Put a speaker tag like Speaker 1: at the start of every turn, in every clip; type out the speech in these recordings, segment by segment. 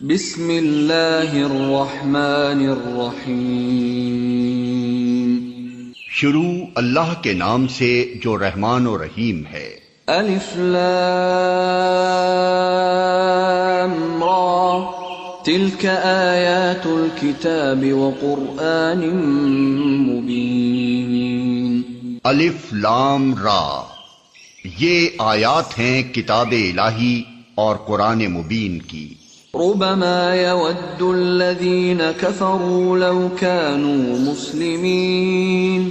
Speaker 1: بسم اللہ الرحمن الرحیم
Speaker 2: شروع اللہ کے نام سے جو رحمان و رحیم ہے۔
Speaker 1: الف لام را تلک آیات الکتاب وقرآن مبین۔
Speaker 2: الف لام را، یہ آیات ہیں کتاب الہی اور قرآن مبین کی۔
Speaker 1: ربما يود الذين كفروا لو كانوا مسلمين۔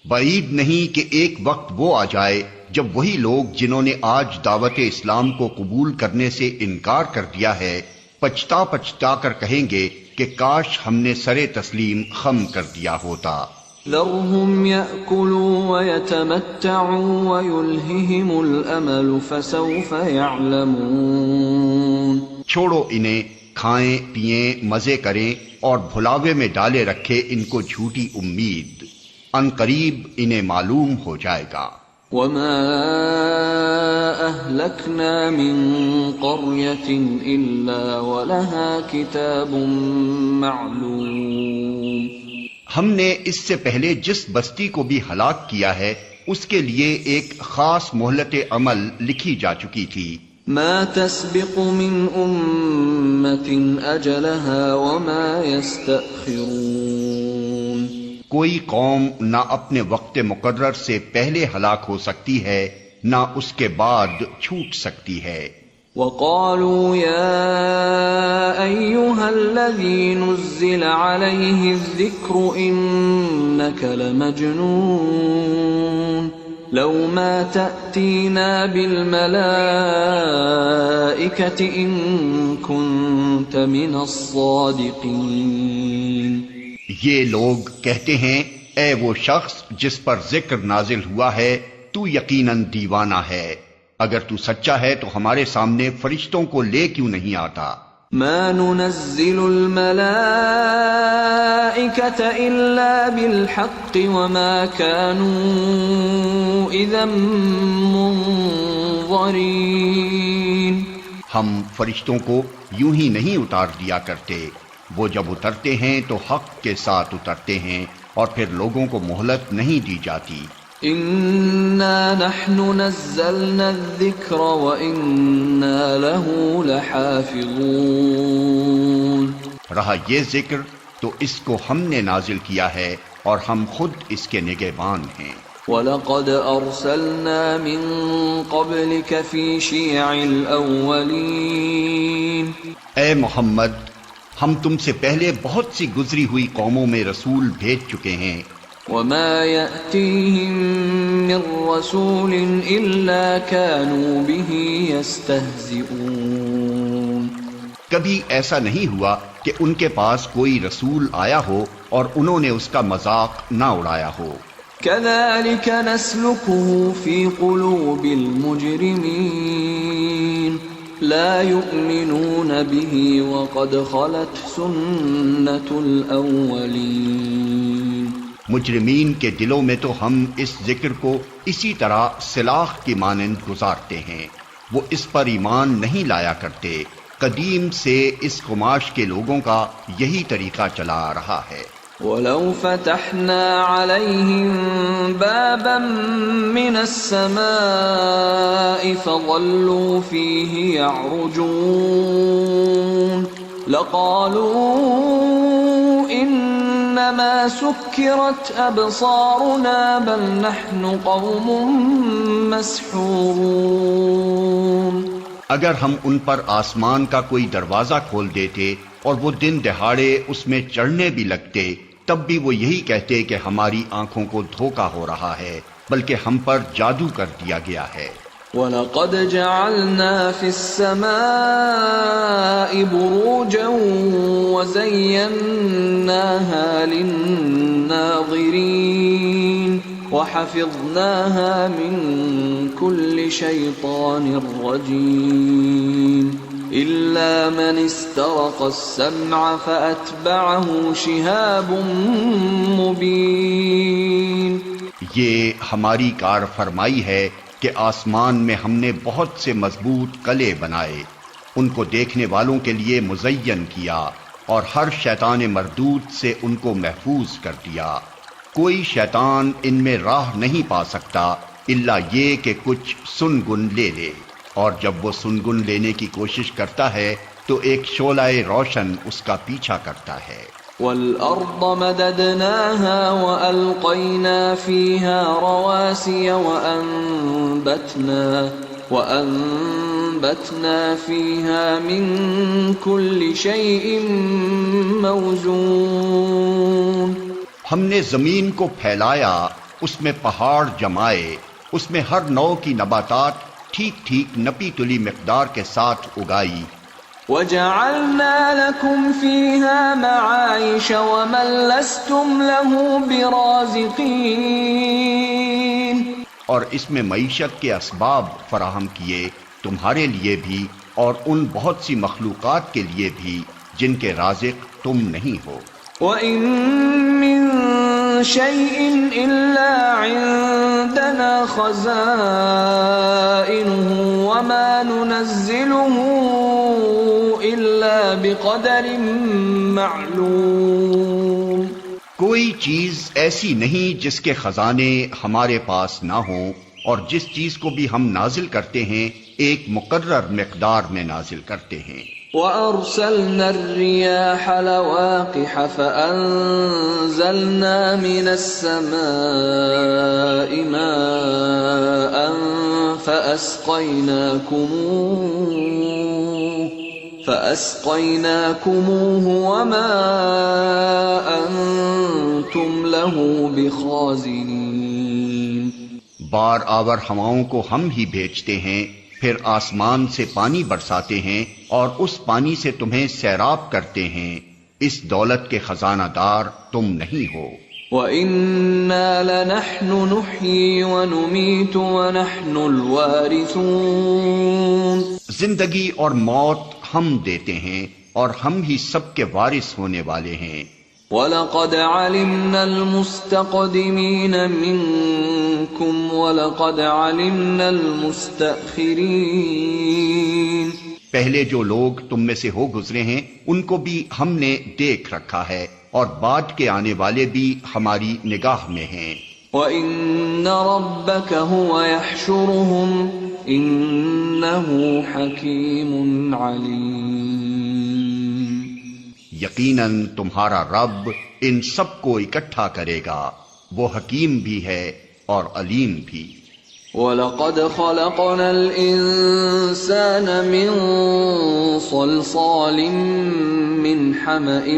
Speaker 2: بعید نہیں کہ ایک وقت وہ آ جائے جب وہی لوگ جنہوں نے آج دعوت اسلام کو قبول کرنے سے انکار کر دیا ہے پچھتا پچھتا کر کہیں گے کہ کاش ہم نے سر تسلیم خم کر دیا ہوتا۔
Speaker 1: ذرهم يأكلوا ويتمتعوا ويلههم الأمل فسوف يعلمون۔
Speaker 2: چھوڑو انہیں، کھائیں پئیں مزے کریں اور بھلاوے میں ڈالے رکھے ان کو جھوٹی امید، ان قریب انہیں معلوم ہو جائے گا۔
Speaker 1: وما أهلكنا من قرية إلا ولها كتاب معلوم۔
Speaker 2: ہم نے اس سے پہلے جس بستی کو بھی ہلاک کیا ہے اس کے لیے ایک خاص مہلت عمل لکھی جا چکی تھی۔
Speaker 1: ما تسبق من أمة أجلها وما يستأخرون۔
Speaker 2: کوئی قوم نہ اپنے وقت مقرر سے پہلے ہلاک ہو سکتی ہے نہ اس کے بعد چھوٹ سکتی ہے۔
Speaker 1: وقالوا يا أيها الذي نزل عليه الذكر إنك لمجنون لو ما تأتينا بالملائكة إن كنت من الصادقين۔
Speaker 2: یہ لوگ کہتے ہیں اے وہ شخص جس پر ذکر نازل ہوا ہے تو یقیناً دیوانہ ہے، اگر تو سچا ہے تو ہمارے سامنے فرشتوں کو لے کیوں نہیں آتا؟
Speaker 1: ما ننزل الملائكة إلا بالحق وما كانوا إذا منظرين۔
Speaker 2: ہم فرشتوں کو یوں ہی نہیں اتار دیا کرتے، وہ جب اترتے ہیں تو حق کے ساتھ اترتے ہیں اور پھر لوگوں کو مہلت نہیں دی جاتی۔
Speaker 1: إنا نحن نزلنا الذكر وإنا له لحافظون۔
Speaker 2: رہا یہ ذکر تو اس کو ہم نے نازل کیا ہے اور ہم خود اس کے نگہبان ہیں۔
Speaker 1: وَلَقَدْ أَرْسَلْنَا مِن قَبْلِكَ فِي شِيَعِ الْأَوَّلِينَ۔
Speaker 2: اے محمد، ہم تم سے پہلے بہت سی گزری ہوئی قوموں میں رسول بھیج چکے ہیں۔
Speaker 1: وَمَا يَأْتِيهِم مِّن رَّسُولٍ إِلَّا كَانُوا بِهِ يَسْتَهْزِئُونَ۔
Speaker 2: کبھی ایسا نہیں ہوا کہ ان کے پاس کوئی رسول آیا ہو اور انہوں نے اس کا مذاق نہ اڑایا ہو۔
Speaker 1: كَذَلِكَ نَسْلُكُهُ فِي قُلُوبِ الْمُجْرِمِينَ لا يؤمنون به وقد خلت سنة الأولين۔
Speaker 2: مجرمین کے دلوں میں تو ہم اس ذکر کو اسی طرح سلاخ کی مانند گزارتے ہیں، وہ اس پر ایمان نہیں لایا کرتے، قدیم سے اس قماش کے لوگوں کا یہی طریقہ چلا آ رہا ہے۔
Speaker 1: وَلَوْ فَتَحْنَا عَلَيْهِمْ بَابًا مِّنَ السَّمَاءِ فَظَلُّوا فِيهِ يَعْرُجُونَ لَقَالُوا إِنَّمَا سُكِّرَتْ أَبْصَارُنَا بَلْ نَحْنُ قَوْمٌ مَّسْحُورُونَ۔
Speaker 2: اگر ہم ان پر آسمان کا کوئی دروازہ کھول دیتے اور وہ دن دہاڑے اس میں چڑھنے بھی لگتے تب بھی وہ یہی کہتے کہ ہماری آنکھوں کو دھوکا ہو رہا ہے، بلکہ ہم پر جادو کر دیا گیا ہے۔
Speaker 1: وَلَقَدْ جَعَلْنَا فِي السَّمَاءِ بُرُوجًا وَزَيَّنَّاهَا لِلنَّاظِرِينَ وَحَفِظْنَاهَا مِن كُلِّ شَيْطَانٍ رَّجِيمٍ إِلَّا مَنِ اسْتَرَقَ السَّمْعَ فَأَتْبَعَهُ شِهَابٌ مُّبِينٌ۔
Speaker 2: یہ ہماری کار فرمائی ہے کہ آسمان میں ہم نے بہت سے مضبوط قلعے بنائے، ان کو دیکھنے والوں کے لیے مزین کیا اور ہر شیطان مردود سے ان کو محفوظ کر دیا۔ کوئی شیطان ان میں راہ نہیں پا سکتا الا یہ کہ کچھ سنگن لے لے، اور جب وہ سنگن لینے کی کوشش کرتا ہے تو ایک شعلہ روشن اس کا پیچھا کرتا ہے۔
Speaker 1: وَالْأَرْضَ مَدَدْنَاهَا وَأَلْقَيْنَا فِيهَا رَوَاسِيَ وَأَنبَتْنَا فِيهَا مِن كُلِّ شَيْءٍ مَّوْزُونٍ۔
Speaker 2: ہم نے زمین کو پھیلایا، اس میں پہاڑ جمائے، اس میں ہر نوع کی نباتات ٹھیک ٹھیک نپی تلی مقدار کے ساتھ اگائی۔
Speaker 1: وَجَعَلْنَا لَكُمْ فِيهَا مَعَائِشَ وَمَن لَّسْتُمْ لَهُ بِرَازِقِينَ،
Speaker 2: اور اس میں معیشت کے اسباب فراہم کیے تمہارے لیے بھی اور ان بہت سی مخلوقات کے لیے بھی جن کے رازق تم نہیں ہو۔
Speaker 1: وَإِن مِّن شَيْءٍ إِلَّا عِندَنَا خَزَائِنُهُ وَمَا نُنَزِّلُهُ إِلَّا بِقَدَرٍ مَّعْلُومٍ۔
Speaker 2: کوئی چیز ایسی نہیں جس کے خزانے ہمارے پاس نہ ہوں، اور جس چیز کو بھی ہم نازل کرتے ہیں ایک مقرر مقدار میں نازل کرتے ہیں۔
Speaker 1: وَأَرْسَلْنَا الرِّيَاحَ لَوَاقِحَ فَأَنزَلْنَا مِنَ السَّمَاءِ مَاءً فَأَسْقَيْنَاكُمُوهُ وَمَا أَنتُمْ لَهُ بِخَازِنِينَ۔
Speaker 2: بار آور ہواؤں کو ہم ہی بھیجتے ہیں، پھر آسمان سے پانی برساتے ہیں اور اس پانی سے تمہیں سیراب کرتے ہیں، اس دولت کے خزانہ دار تم نہیں ہو۔
Speaker 1: وَإِنَّا لَنَحْنُ نُحْيِي وَنُمِيتُ وَنَحْنُ الْوَارِثُونَ۔
Speaker 2: زندگی اور موت ہم دیتے ہیں اور ہم ہی سب کے وارث ہونے والے ہیں۔
Speaker 1: وَلَقَدْ عَلِمْنَا الْمُسْتَقْدِمِينَ مِنكُمْ وَلَقَدْ عَلِمْنَا الْمُسْتَأْخِرِينَ۔ پہلے
Speaker 2: جو لوگ تم میں سے ہو گزرے ہیں ان کو بھی ہم نے دیکھ رکھا ہے، اور بعد کے آنے والے بھی ہماری نگاہ میں ہیں۔
Speaker 1: وَإِنَّ رَبَّكَ هُوَ يَحْشُرُهُمْ إِنَّهُ حَكِيمٌ عَلِيمٌ۔
Speaker 2: یقیناً تمہارا رب ان سب کو اکٹھا کرے گا، وہ حکیم بھی ہے اور علیم بھی۔
Speaker 1: وَلَقَدْ خَلَقْنَا الْإِنسَانَ مِنْ صَلْصَالٍ مِّنْ حَمَإٍ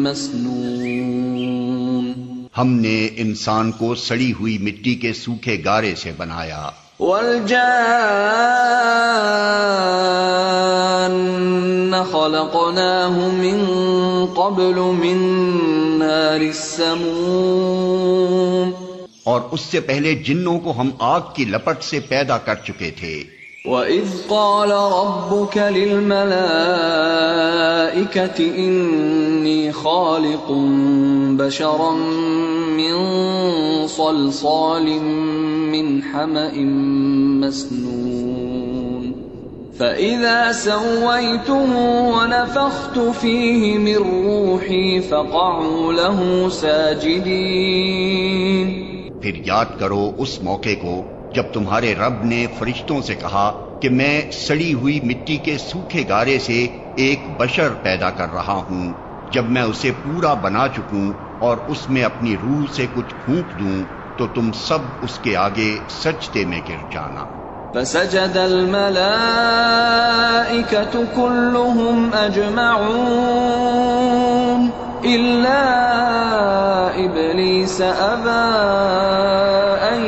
Speaker 1: مَّسْنُونٍ۔
Speaker 2: ہم نے انسان کو سڑی ہوئی مٹی کے سوکھے گارے سے بنایا۔
Speaker 1: وَالْجَانَّ خَلَقْنَاهُ مِن قَبْلُ مِن نَّارِ السَّمُومِ۔
Speaker 2: اور اس سے پہلے جنوں کو ہم آگ کی لپٹ سے پیدا کر چکے تھے۔
Speaker 1: وَإِذْ قَالَ رَبُّكَ لِلْمَلَائِكَةِ إِنِّي خَالِقٌ بَشَرًا مِّن صَلْصَالٍ مِّنْ حَمَإٍ مَّسْنُونٍ فَإِذَا سَوَّيْتُهُ وَنَفَخْتُ فِيهِ مِن رُّوحِي فَقَعُوا لَهُ سَاجِدِينَ۔
Speaker 2: پھر یاد کرو اس موقع کو جب تمہارے رب نے فرشتوں سے کہا کہ میں سڑی ہوئی مٹی کے سوکھے گارے سے ایک بشر پیدا کر رہا ہوں، جب میں اسے پورا بنا چکوں اور اس میں اپنی روح سے کچھ پھونک دوں تو تم سب اس کے آگے سجدے میں گر جانا۔
Speaker 1: فسجد الملائكة كلهم أجمعون إلا إبليس أبى أن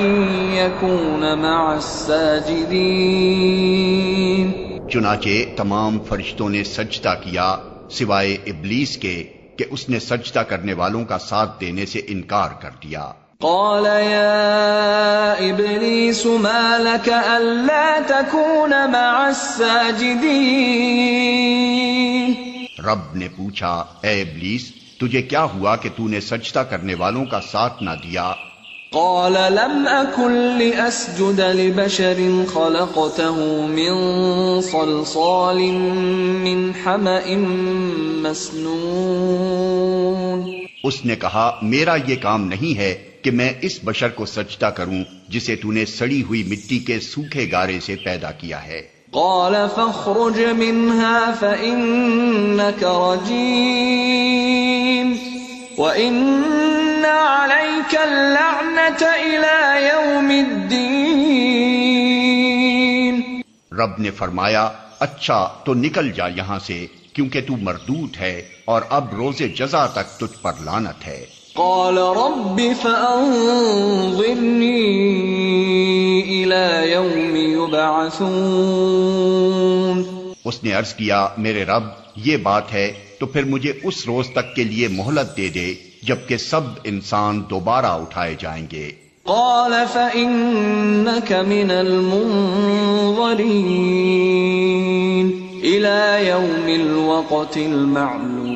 Speaker 1: يكون مع الساجدين۔
Speaker 2: چنانچہ تمام فرشتوں نے سجدہ کیا سوائے ابلیس کے کہ اس نے سجدہ کرنے والوں کا ساتھ دینے سے انکار کر دیا۔
Speaker 1: قال يا إبليس ما لك ألا تكون مع الساجدين۔
Speaker 2: رب نے پوچھا، اے ابلیس تجھے کیا ہوا کہ تو نے سجدہ کرنے والوں کا ساتھ نہ دیا؟
Speaker 1: قال لم أكن لأسجد لبشر خلقته من صلصال من حمأ مسنون.
Speaker 2: اس نے کہا میرا یہ کام نہیں ہے کہ میں اس بشر کو سجدہ کروں جسے تو نے سڑی ہوئی مٹی کے سوکھے گارے سے پیدا کیا ہے.
Speaker 1: قال فاخرج منها فإنك رجيم وإن عليك اللعنة إلى يوم الدين.
Speaker 2: رب نے فرمایا اچھا تو نکل جا یہاں سے کیونکہ تو مردود ہے اور اب روز جزا تک تجھ پر لعنت ہے.
Speaker 1: قال رب فأنظرني إلى يوم يبعثون.
Speaker 2: اس نے عرض کیا میرے رب یہ بات ہے تو پھر مجھے اس روز تک کے لیے مہلت دے دے جبکہ سب انسان دوبارہ اٹھائے جائیں گے.
Speaker 1: قال فإنك من المنظرين إلى يوم الوقت المعلوم.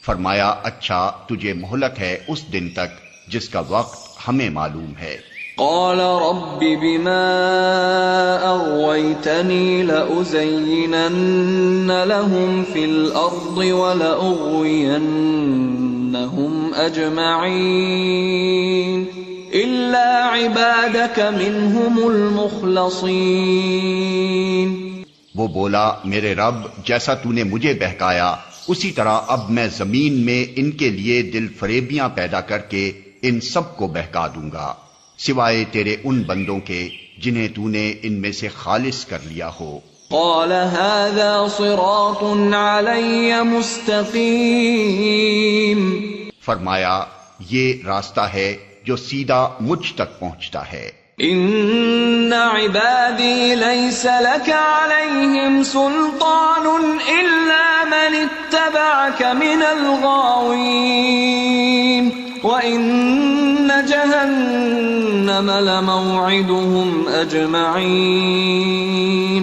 Speaker 2: فرمایا اچھا تجھے مہلت ہے اس دن تک جس کا وقت ہمیں معلوم ہے.
Speaker 1: قال رب بما أغويتني لأزينن لهم في الأرض ولأغوينهم أجمعين إلا عبادك منهم المخلصين.
Speaker 2: وہ بولا میرے رب جیسا تو نے مجھے بہکایا اسی طرح اب میں زمین میں ان کے لیے دل فریبیاں پیدا کر کے ان سب کو بہکا دوں گا سوائے تیرے ان بندوں کے جنہیں تو نے ان میں سے خالص کر لیا ہو.
Speaker 1: قال هذا صراط علي مستقيم.
Speaker 2: فرمایا یہ راستہ ہے جو سیدھا مجھ تک پہنچتا ہے.
Speaker 1: ان عبادي ليس لك عليهم سلطان الا من اتبعك من الغاوين وان جهنم لموعدهم اجمعين.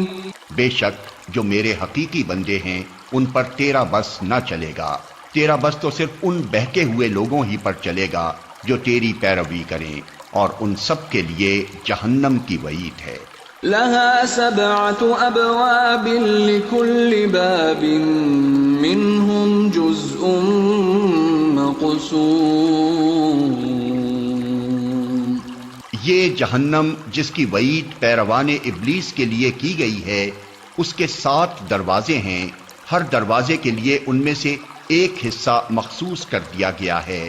Speaker 2: بے شک جو میرے حقیقی بندے ہیں ان پر تیرا بس نہ چلے گا. تیرا بس تو صرف ان بہکے ہوئے لوگوں ہی پر چلے گا جو تیری پیروی کریں اور ان سب کے لیے جہنم کی وعید ہے.
Speaker 1: لها 7 ابواب لكل باب منهم جزء مقسوم.
Speaker 2: یہ جہنم جس کی وعید پیروان ابلیس کے لیے کی گئی ہے اس کے 7 دروازے ہیں. ہر دروازے کے لیے ان میں سے ایک حصہ مخصوص کر دیا گیا ہے.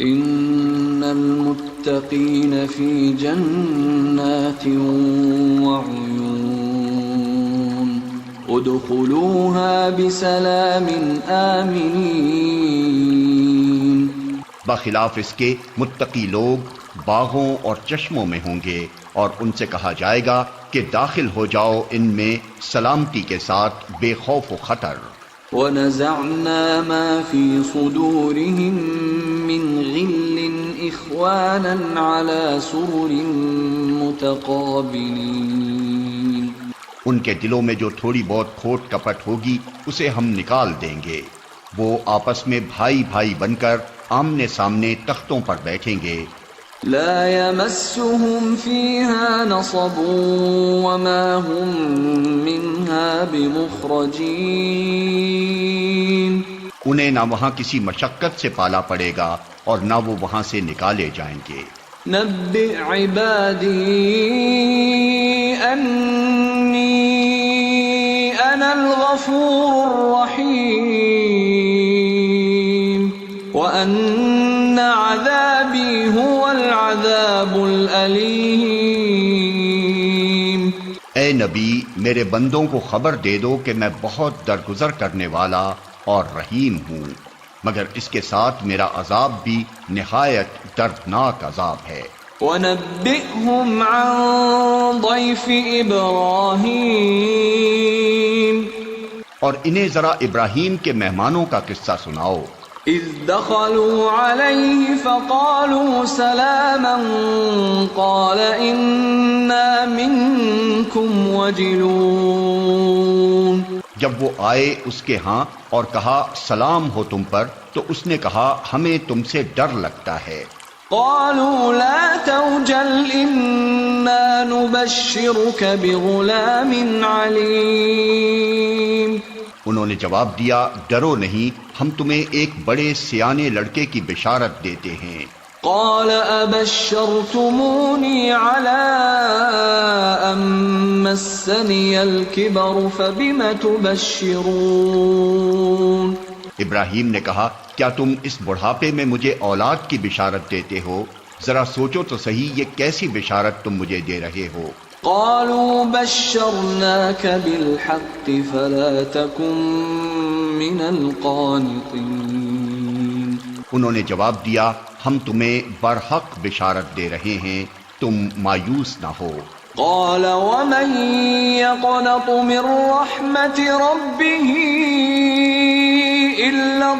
Speaker 1: ان المتقین فی جنات وعیون ادخلوها بسلام آمنین.
Speaker 2: بخلاف اس کے متقی لوگ باغوں اور چشموں میں ہوں گے اور ان سے کہا جائے گا کہ داخل ہو جاؤ ان میں سلامتی کے ساتھ بے خوف و خطر.
Speaker 1: وَنَزَعْنَا مَا فِي صُدُورِهِم مِّن غِلٍّ إِخْوَانًا عَلَى سُرُرٍ مُتَقَابِلِينَ.
Speaker 2: ان کے دلوں میں جو تھوڑی بہت کھوٹ کپٹ ہوگی اسے ہم نکال دیں گے. وہ آپس میں بھائی بھائی بن کر آمنے سامنے تختوں پر بیٹھیں گے.
Speaker 1: لا يمسهم فيها نصب وما هم منها بمخرجين.
Speaker 2: انہیں نہ وہاں کسی مشقت سے پالا پڑے گا اور نہ وہ وہاں سے نکالے جائیں گے.
Speaker 1: نبئ عبادی انی انا الغفور الرحیم وان عذابی هو العذاب العلیم.
Speaker 2: اے نبی میرے بندوں کو خبر دے دو کہ میں بہت درگزر کرنے والا اور رحیم ہوں مگر اس کے ساتھ میرا عذاب بھی نہایت دردناک عذاب ہے.
Speaker 1: وَنَبِّئْهُمْ عَنْ ضَيْفِ إِبْرَاهِيمَ.
Speaker 2: اور انہیں ذرا ابراہیم کے مہمانوں کا قصہ سناؤ.
Speaker 1: اذ دخلوا علیہ فقالوا سلاما قال انا منکم وجلون.
Speaker 2: جب وہ آئے اس کے ہاں اور کہا سلام ہو تم پر تو اس نے کہا ہمیں تم سے ڈر لگتا ہے.
Speaker 1: قالوا لا توجل إنا نبشرك بغلام عليم.
Speaker 2: انہوں نے جواب دیا، ڈرو نہیں، ہم تمہیں ایک بڑے سیانے لڑکے کی بشارت دیتے ہیں۔
Speaker 1: قال أبشرتموني على أن مسني الكبر فبم تبشرون.
Speaker 2: ابراہیم نے کہا، کیا تم اس بڑھاپے میں مجھے اولاد کی بشارت دیتے ہو؟ ذرا سوچو تو صحیح، یہ کیسی بشارت تم مجھے دے رہے ہو؟
Speaker 1: قالوا بشرناك بالحق فلا تكن من القانطين.
Speaker 2: انہوں نے جواب دیا، ہم تمہیں برحق بشارت دے رہے ہیں، تم مایوس نہ ہو۔
Speaker 1: قال ومن يقنط من رحمة ربه إلا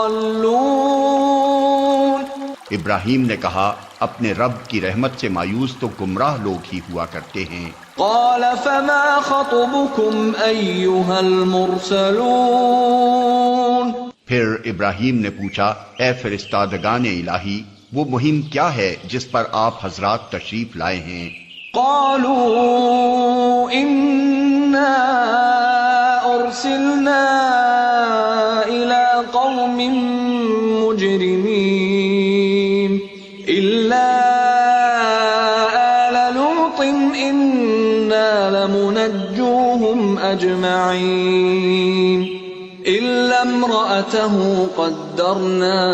Speaker 1: الضالون.
Speaker 2: ابراہیم نے کہا، اپنے رب کی رحمت سے مایوس تو گمراہ لوگ ہی ہوا کرتے ہیں۔
Speaker 1: قال فما خطبكم أيها المرسلون.
Speaker 2: پھر ابراہیم نے پوچھا، اے فرستادگان الہی، وہ مہم کیا ہے جس پر آپ حضرات تشریف لائے ہیں؟
Speaker 1: قالوا إنا أرسلنا إلى قوم مجرمين إلا آل لوط إنا لمنجوهم أجمعين إلا امرأته قدرنا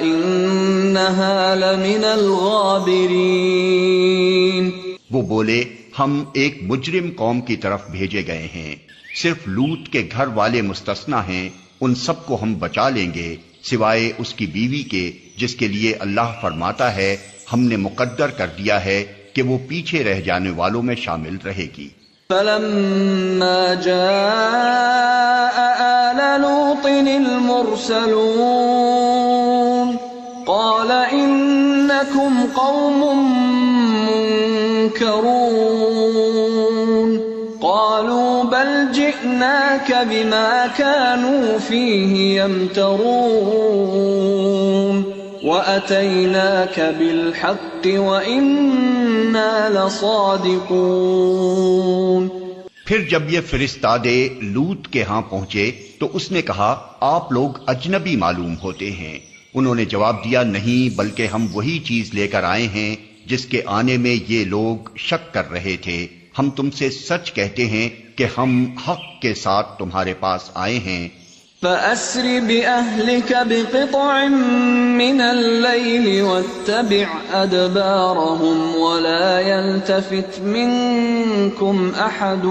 Speaker 1: إنها لمن الغابرين.
Speaker 2: وہ بولے، ہم ایک مجرم قوم کی طرف بھیجے گئے ہیں، صرف لوط کے گھر والے مستثنا ہیں، ان سب کو ہم بچا لیں گے سوائے اس کی بیوی کے، جس کے لیے اللہ فرماتا ہے ہم نے مقدر کر دیا ہے کہ وہ پیچھے رہ جانے والوں میں شامل رہے گی۔
Speaker 1: فلما جاء آل لوط المرسلون قال إنكم قوم منكرون قالوا بل جئناك بما كانوا فيه يمترون وأتيناك بالحق وإنا لصادقون.
Speaker 2: پھر جب یہ فرستادے لوط کے ہاں پہنچے تو اس نے کہا، آپ لوگ اجنبی معلوم ہوتے ہیں۔ انہوں نے جواب دیا، نہیں، بلکہ ہم وہی چیز لے کر آئے ہیں جس کے آنے میں یہ لوگ شک کر رہے تھے۔ ہم تم سے سچ کہتے ہیں کہ ہم حق کے ساتھ تمہارے پاس آئے ہیں۔
Speaker 1: فَأَسْرِ بِأَهْلِكَ بِقِطْعٍ مِّنَ اللَّيْلِ وَاتَّبِعْ أَدْبَارَهُمْ وَلَا يَلْتَفِتْ مِنكُمْ أَحَدٌ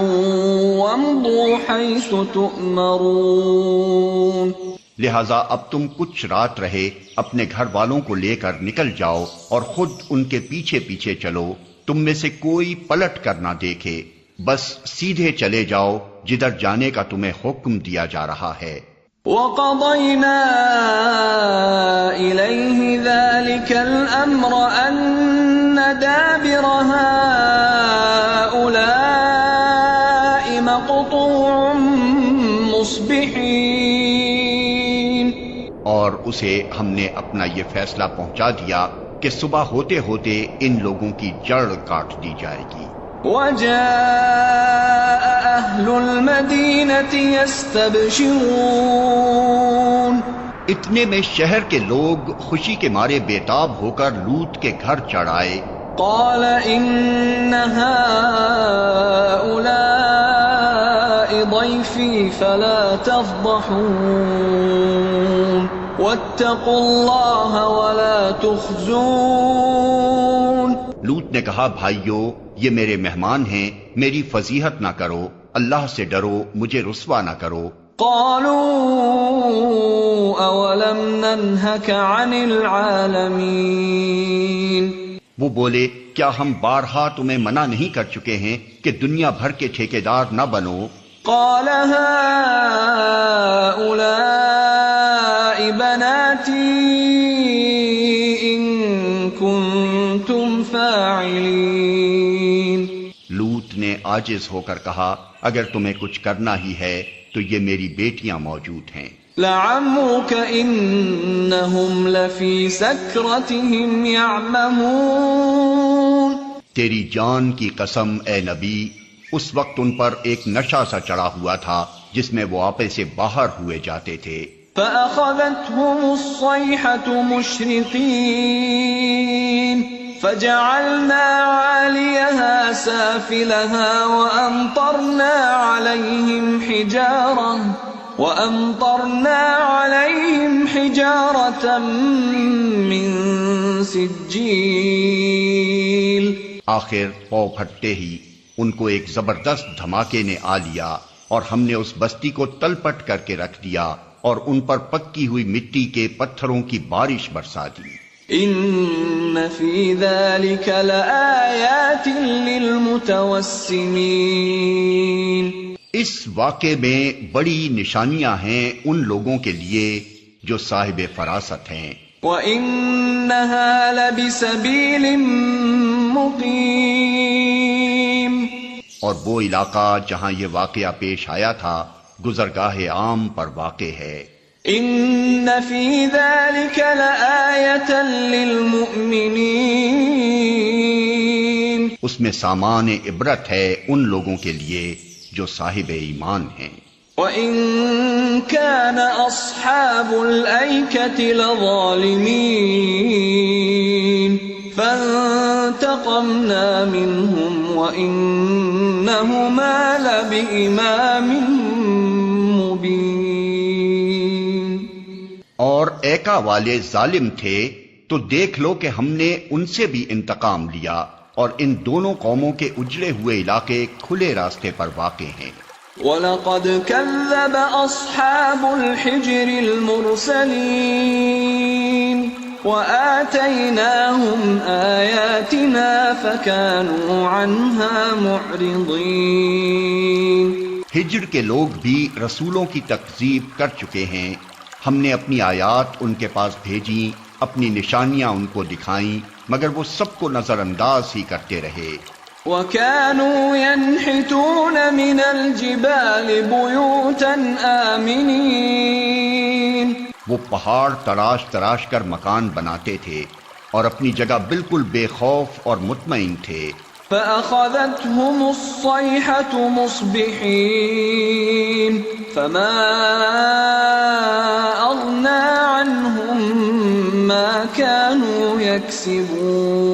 Speaker 1: وَامْضُوا حَيْثُ تُؤْمَرُونَ.
Speaker 2: لہذا اب تم کچھ رات رہے اپنے گھر والوں کو لے کر نکل جاؤ اور خود ان کے پیچھے پیچھے چلو، تم میں سے کوئی پلٹ کر نہ دیکھے، بس سیدھے چلے جاؤ جدھر جانے کا تمہیں حکم دیا جا رہا ہے۔
Speaker 1: وَقَضَيْنَا إِلَيْهِ ذَلِكَ الْأَمْرَ أَنَّ دَابِرَ هَٰؤُلَاءِ مَقْطُوعٌ مُصْبِحِينَ.
Speaker 2: اور اسے ہم نے اپنا یہ فیصلہ پہنچا دیا کہ صبح ہوتے ہوتے ان لوگوں کی جڑ کاٹ دی جائے گی۔
Speaker 1: وَجَاءَ أَهْلُ الْمَدِينَةِ يَسْتَبْشِرُونَ.
Speaker 2: اتنے میں شہر کے لوگ خوشی کے مارے بےتاب ہو کر لوط کے گھر چڑھ آئے۔
Speaker 1: قَالَ إِنَّ هَٰؤُلَاءِ ضَيْفِي فَلَا تَفْضَحُونِ وَاتَّقُوا اللَّهَ وَلَا تُخْزُونِ.
Speaker 2: لوط نے کہا، بھائیو، یہ میرے مہمان ہیں، میری فضیحت نہ کرو، اللہ سے ڈرو، مجھے رسوا نہ کرو۔
Speaker 1: قالوا اولم ننهك عن العالمین.
Speaker 2: وہ بولے، کیا ہم بارہا تمہیں منع نہیں کر چکے ہیں کہ دنیا بھر کے ٹھیکیدار نہ بنو؟
Speaker 1: قال هؤلاء بناتي إن كنتم فاعلين.
Speaker 2: لوط نے عاجز ہو کر کہا، اگر تمہیں کچھ کرنا ہی ہے تو یہ میری بیٹیاں موجود ہیں۔
Speaker 1: لعمرك إنهم لفي سكرتهم يعمهون.
Speaker 2: تیری جان کی قسم اے نبی، اس وقت ان پر ایک نشہ سا چڑھا ہوا تھا جس میں وہ آپے سے باہر ہوئے جاتے تھے.
Speaker 1: فأخذتهم الصيحة مشرقين فجعلنا عاليها سافلها وأمطرنا عليهم حجارة من سجيل.
Speaker 2: آخر پو پھٹتے ہی ان کو ایک زبردست دھماکے نے آ لیا اور ہم نے اس بستی کو تلپٹ کر کے رکھ دیا اور ان پر پکی ہوئی مٹی کے پتھروں کی بارش برسا دی.
Speaker 1: ان فی ذلک لآیات للمتوسمین.
Speaker 2: اس واقعے میں بڑی نشانیاں ہیں ان لوگوں کے لیے جو صاحب فراست ہیں.
Speaker 1: وَإِنَّهَا لَبِسَبِيلٍ مُقِيمٍ.
Speaker 2: اور وہ علاقہ جہاں یہ واقعہ پیش آیا تھا گزرگاہ عام پر واقع ہے.
Speaker 1: ان فی ذلک لآیۃ للمؤمنین.
Speaker 2: اس میں سامان عبرت ہے ان لوگوں کے لیے جو صاحب ایمان ہیں.
Speaker 1: وَإِن كَانَ أَصْحَابُ الْأَيْكَةِ لَظَالِمِينَ فَانْتَقَمْنَا مِنْهُمْ وَإِنَّهُمَا لَبِإِمَامٍ مُبِينٍ.
Speaker 2: اور ایکا والے ظالم تھے تو دیکھ لو کہ ہم نے ان سے بھی انتقام لیا، اور ان دونوں قوموں کے اجڑے ہوئے علاقے کھلے راستے پر واقع ہیں.
Speaker 1: وَلَقَدْ كَذَّبَ أَصْحَابُ الْحِجْرِ الْمُرْسَلِينَ وَآتَيْنَاهُمْ آيَاتِنَا فَكَانُوا عَنْهَا مُعْرِضِينَ.
Speaker 2: ہجر کے لوگ بھی رسولوں کی تکذیب کر چکے ہیں. ہم نے اپنی آیات ان کے پاس بھیجیں، اپنی نشانیاں ان کو دکھائیں، مگر وہ سب کو نظر انداز ہی کرتے رہے.
Speaker 1: وَكَانُوا يَنْحِتُونَ مِنَ الْجِبَالِ بُيُوتًا آمِنِينَ.
Speaker 2: وہ پہاڑ تراش تراش کر مکان بناتے تھے اور اپنی جگہ بالکل بے خوف اور مطمئن تھے.
Speaker 1: فَأَخَذَتْهُمُ الصَّيْحَةُ مُصْبِحِينَ فَمَا أَغْنَى عَنْهُمْ مَا كَانُوا يَكْسِبُونَ.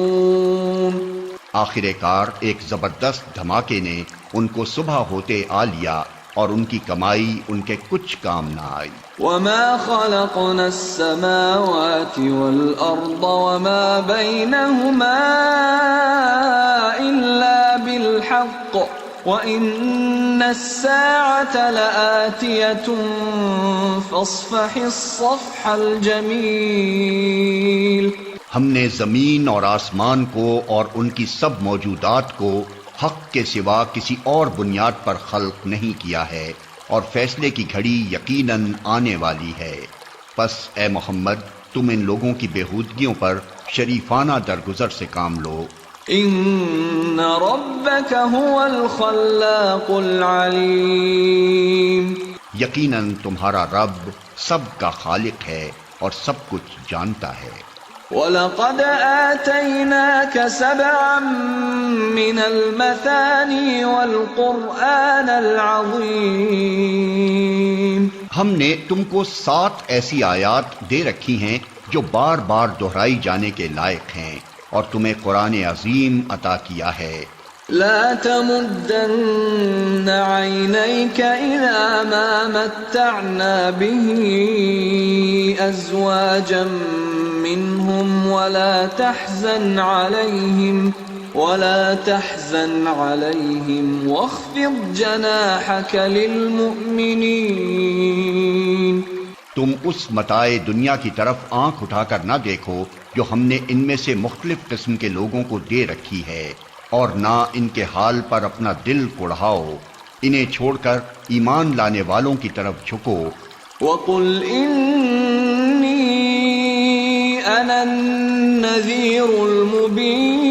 Speaker 2: آخر کار ایک زبردست دھماکے نے ان کو صبح ہوتے آ لیا اور ان کی کمائی ان کے کچھ کام نہ آئی.
Speaker 1: وَمَا خَلَقْنَا السَّمَاوَاتِ وَالْأَرْضَ وَمَا بَيْنَهُمَا إِلَّا بِالْحَقِّ وَإِنَّ السَّاعَةَ لَآتِيَةٌ فَاصْفَحِ الصَّفْحَ الْجَمِيلَ.
Speaker 2: ہم نے زمین اور آسمان کو اور ان کی سب موجودات کو حق کے سوا کسی اور بنیاد پر خلق نہیں کیا ہے، اور فیصلے کی گھڑی یقیناً آنے والی ہے. پس اے محمد تم ان لوگوں کی بےہودگیوں پر شریفانہ درگزر سے کام لو.
Speaker 1: ان ربک هو الخلاق العلیم.
Speaker 2: یقیناً تمہارا رب سب کا خالق ہے اور سب کچھ جانتا ہے.
Speaker 1: وَلَقَدْ آتَيْنَاكَ سَبْعًا مِّنَ الْمَثَانِي وَالْقُرْآنَ الْعَظِيمِ.
Speaker 2: ہم نے تم کو 7 ایسی آیات دے رکھی ہیں جو بار بار دہرائی جانے کے لائق ہیں، اور تمہیں قرآن عظیم عطا کیا ہے.
Speaker 1: لا تمدن عينيك إلى ما متعنا به أزواجا منهم ولا تحزن عليهم واخفض جناحك للمؤمنين.
Speaker 2: تم اس متاع دنیا کی طرف آنکھ اٹھا کر نہ دیکھو جو ہم نے ان میں سے مختلف قسم کے لوگوں کو دے رکھی ہے، اور نہ ان کے حال پر اپنا دل کڑھاؤ. انہیں چھوڑ کر ایمان لانے والوں کی طرف جھکو.
Speaker 1: وَقُلْ إِنِّي أَنَا النَّذِيرُ الْمُبِينُ.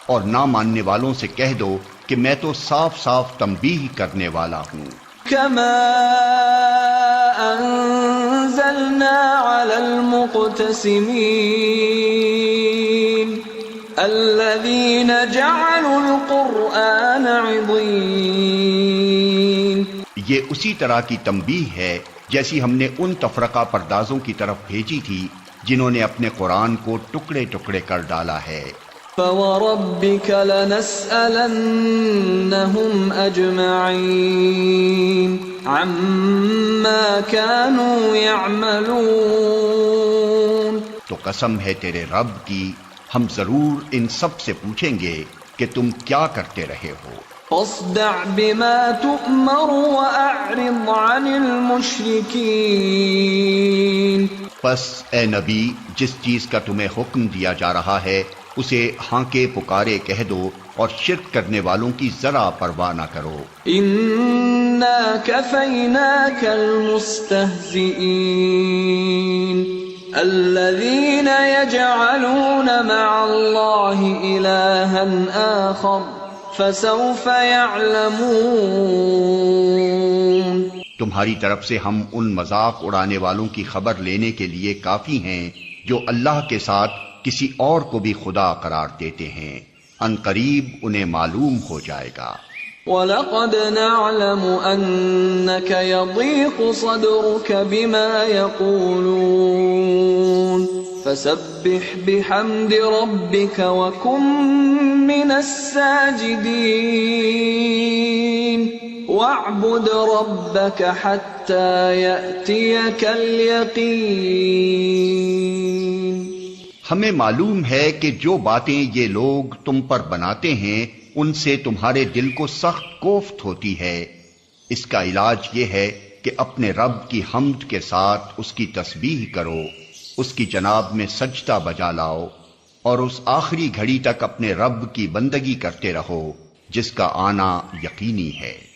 Speaker 2: اور نہ ماننے والوں سے کہہ دو کہ میں تو صاف صاف تنبیہ کرنے والا ہوں.
Speaker 1: كما أنزلنا على المقتسمين الذين جعلوا القرآن عضين.
Speaker 2: یہ اسی طرح کی تنبیہ ہے جیسی ہم نے ان تفرقہ پردازوں کی طرف بھیجی تھی جنہوں نے اپنے قرآن کو ٹکڑے ٹکڑے کر ڈالا ہے.
Speaker 1: فوربك لنسألنهم أجمعين عما كانوا يعملون.
Speaker 2: تو قسم ہے تیرے رب کی، ہم ضرور ان سب سے پوچھیں گے کہ تم کیا کرتے رہے ہو.
Speaker 1: فاصدع بما تؤمر وأعرض عن المشركين.
Speaker 2: پس اے نبی، جس چیز کا تمہیں حکم دیا جا رہا ہے اسے ہانکے پکارے کہہ دو اور شرک کرنے والوں کی ذرا پرواہ نہ کرو.
Speaker 1: إنا كفيناك المستهزئين الذين يجعلون مع الله إلها آخر فسوف يعلمون.
Speaker 2: تمہاری طرف سے ہم ان مذاق اڑانے والوں کی خبر لینے کے لیے کافی ہیں جو اللہ کے ساتھ کسی اور کو بھی خدا قرار دیتے ہیں. ان قریب انہیں معلوم ہو جائے گا.
Speaker 1: وَلَقَدْ نَعْلَمُ أَنَّكَ يَضِيقُ صَدْرُكَ بِمَا يَقُولُونَ فَسَبِّحْ بِحَمْدِ رَبِّكَ وَكُن مِّنَ السَّاجِدِينَ وَاعْبُدْ رَبَّكَ حَتَّى يَأْتِيَكَ الْيَقِينُ.
Speaker 2: ہمیں معلوم ہے کہ جو باتیں یہ لوگ تم پر بناتے ہیں ان سے تمہارے دل کو سخت کوفت ہوتی ہے. اس کا علاج یہ ہے کہ اپنے رب کی حمد کے ساتھ اس کی تسبیح کرو، اس کی جناب میں سجدہ بجا لاؤ اور اس آخری گھڑی تک اپنے رب کی بندگی کرتے رہو جس کا آنا یقینی ہے.